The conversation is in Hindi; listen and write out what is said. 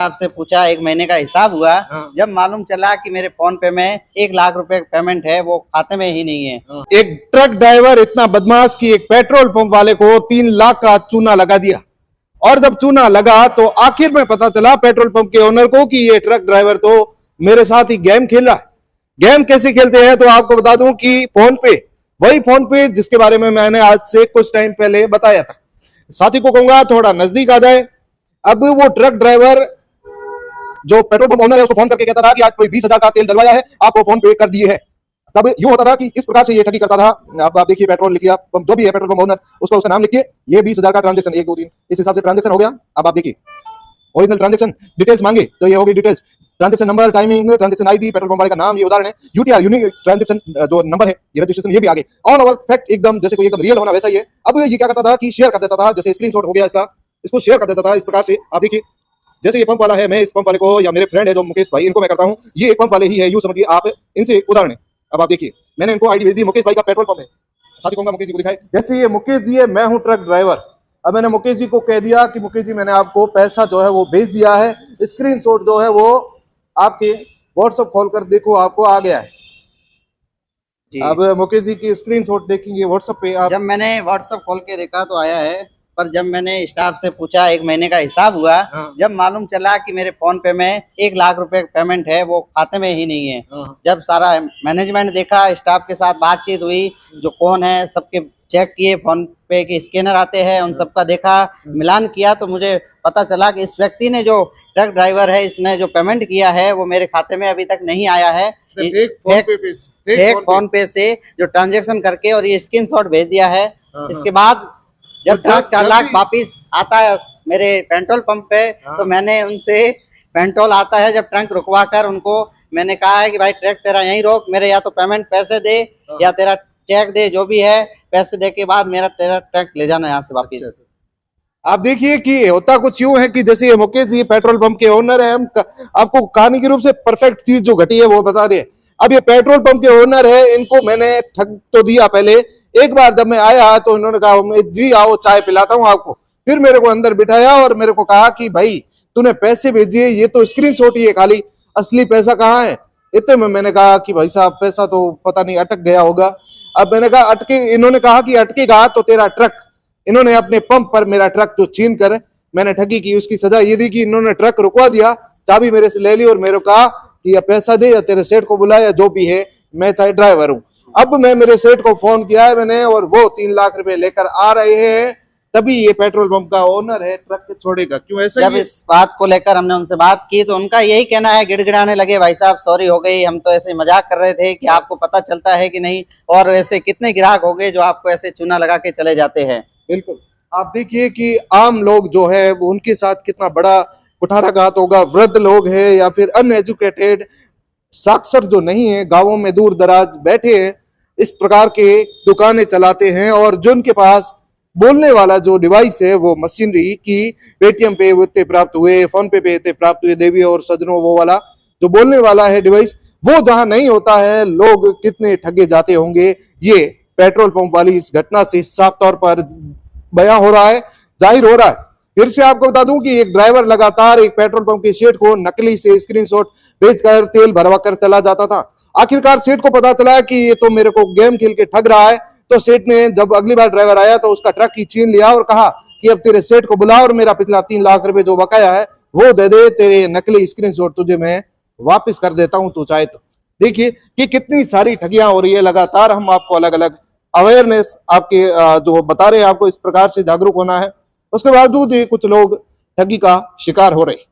आपसे पूछा, एक महीने का हिसाब हुआ। हाँ। जब मालूम चला कि मेरे फोन पे में 1 लाख रुपए पेमेंट है, वो खाते में ही नहीं है। एक ट्रक ड्राइवर इतना बदमाश कि एक पेट्रोल पंप वाले को 3 लाख का चूना लगा दिया। और जब चूना लगा तो आखिर में पता चला पेट्रोल पंप के ओनर को कि ये ट्रक ड्राइवर तो मेरे साथ ही गेम खेल रहा है। गेम कैसे खेलते हैं तो आपको बता दूं कि फोन पे, वही फोन पे जिसके बारे में मैंने आज से कुछ टाइम पहले बताया था। साथी को कहूंगा थोड़ा नजदीक आ जाए। अब वो ट्रक ड्राइवर जो पेट्रोल पंप ओनर है उसको फोन करके कहता था कि आज कोई 20,000 का तेल डलवाया है, आपको फोन पे कर दिए है। तब यूं होता था कि इस प्रकार से ये ठगी करता था। आप देखिए, पेट्रोल लिखिए, जो भी है पेट्रोल पंप ओनर, उसका नाम लिखिए, ये 20,000 का ट्रांजेक्शन 1 2 3 इस हिसाब से ट्रांजेक्शन हो गया। अब आप देखिए, ओरिजिनल ट्रांजेक्शन डिटेल्स मांगे तो ये होगी details, transaction number, timing, transaction ID, petrol pump वाले का नाम, ये उदाहरण है। यूटीआर यूनिक ट्रांजेक्शन जो नंबर है, ये रजिस्ट्रेशन, ये भी आगे। ऑल ओवर फैक्ट एकदम जैसे कोई एकदम रियल होना वैसा ही है। अब ये क्या करता था कि शेयर कर देता था, जैसे स्क्रीनशॉट हो गया इसका, इसको शेयर कर देता था इस प्रकार से। आप देखिए, जैसे ये पंप वाला है, मैं इस पंप वाले को, या मेरे फ्रेंड है जो मुकेश भाई, इनको मैं करता हूं, ये एक पंप वाले ही है, यूं समझिए आप, इनसे उदाहरण है। अब आप देखिए, मैंने इनको आईडी भेज दी, मुकेश भाई का पेट्रोल पंप है, साथी कहूंगा मुकेश जी को दिखाए। जैसे ये मुकेश जी है, मैं हूं ट्रक ड्राइवर। अब मैंने मुकेश जी को कह दिया कि मुकेश जी मैंने आपको पैसा जो है वो भेज दिया है, स्क्रीनशॉट जो है वो आपके व्हाट्सएप खोल कर देखो, आपको आ गया है। अब मुकेश जी की स्क्रीनशॉट देखेंगे व्हाट्सएप पे आप। जब मैंने व्हाट्सएप खोल के देखा तो आया है, पर जब मैंने स्टाफ से पूछा, एक महीने का हिसाब हुआ। हाँ। जब मालूम चला कि मेरे फोन पे में 1 लाख रुपए पेमेंट है, वो खाते में ही नहीं है। हाँ। जब सारा मैनेजमेंट देखा, स्टाफ के साथ बातचीत हुई, जो कौन है सबके चेक किए, फोन पे के स्कैनर आते हैं उन सबका देखा, मिलान किया, तो मुझे पता चला कि इस व्यक्ति ने, जो ट्रक ड्राइवर है, इसने जो पेमेंट किया है वो मेरे खाते में अभी तक नहीं आया है। फेक फोन पे से जो ट्रांजेक्शन करके और ये स्क्रीनशॉट भेज दिया है। इसके बाद जब ट्रक 4 लाख वापिस आता है मेरे पेट्रोल पंप पे, तो मैंने उनसे पेट्रोल आता है जब ट्रक रुकवा कर उनको मैंने कहा है कि भाई ट्रक तेरा यहीं रोक, मेरे या तो पेमेंट पैसे दे या तेरा चेक दे, जो भी है पैसे दे के बाद मेरा तेरा ट्रक ले जाना यहाँ से वापिस। आप देखिए कि होता कुछ यूं है कि जैसे ये मुकेश जी पेट्रोल पंप के ओनर है, हम आपको कहानी के रूप से परफेक्ट चीज जो घटी है वो बता रहे हैं। अब ये पेट्रोल पंप के ओनर है, इनको मैंने ठग तो दिया पहले। एक बार जब मैं आया तो इन्होंने कहा जी आओ चाय पिलाता हूँ आपको। फिर मेरे को अंदर बिठाया और मेरे को कहा कि भाई तूने पैसे भेजिए, ये तो स्क्रीनशॉट ही है खाली, असली पैसा कहाँ है। इतने में मैंने कहा कि भाई साहब पैसा तो पता नहीं अटक गया होगा। अब मैंने कहा अटके, इन्होंने कहा कि अटकेगा तो तेरा ट्रक, इन्होंने अपने पंप पर मेरा ट्रक जो छीन कर मैंने ठगी की, उसकी सजा ये दी कि इन्होंने ट्रक रुकवा दिया, चाबी मेरे से ले ली और मेरे को कहा कि या पैसा दे या तेरे सेठ को बुला, या जो भी है, मैं चाहे ड्राइवर हूं। अब मैं मेरे सेठ को फोन किया है मैंने, और वो 3 लाख रुपए लेकर आ रहे हैं, तभी ये पेट्रोल पंप का ओनर है ट्रक छोड़ेगा। क्यों ऐसा? जब इस बात को लेकर हमने उनसे बात की तो उनका यही कहना है, गिड़गिड़ाने लगे, भाई साहब सॉरी हो गई, हम तो ऐसे मजाक कर रहे थे कि आपको पता चलता है कि नहीं, और ऐसे कितने ग्राहक हो गए जो आपको ऐसे चूना लगा के चले जाते हैं। बिल्कुल, आप देखिए कि आम लोग जो है वो उनके साथ कितना बड़ा कुठाराघात होगा। वृद्ध लोग हैं या फिर अनएजुकेटेड, साक्षर जो नहीं है, गांवों में दूर दराज बैठे हैं, इस प्रकार के दुकानें चलाते हैं, और जो उनके पास बोलने वाला जो डिवाइस है वो मशीनरी की, पेटीएम पे वो इतने प्राप्त हुए, फोन पे इतने प्राप्त हुए, देवी और सजनों, वो वाला जो बोलने वाला है डिवाइस, वो जहां नहीं होता है, लोग कितने ठगे जाते होंगे। ये पेट्रोल पंप वाली इस घटना से साफ तौर पर बयां हो रहा है, जाहिर हो रहा है। फिर से आपको बता दूं कि एक ड्राइवर लगातार एक पेट्रोल पंप के सेठ को नकली से स्क्रीनशॉट भेजकर तेल भरवा कर चला जाता था। आखिरकार सेठ को पता चला कि ये तो मेरे को गेम खेल के ठग रहा है, तो सेठ ने जब अगली बार ड्राइवर आया तो उसका ट्रक ही छीन लिया और कहा कि अब तेरे सेठ को बुला और मेरा पिछला 3 लाख रुपए जो बकाया है वो दे दे, तेरे नकली स्क्रीनशॉट तुझे मैं वापिस कर देता हूं, तू चाहे तो। देखिए कि कितनी सारी ठगियां हो रही है। लगातार हम आपको अलग अलग अवेयरनेस आपके जो बता रहे हैं, आपको इस प्रकार से जागरूक होना है, उसके बावजूद कुछ लोग ठगी का शिकार हो रहे हैं।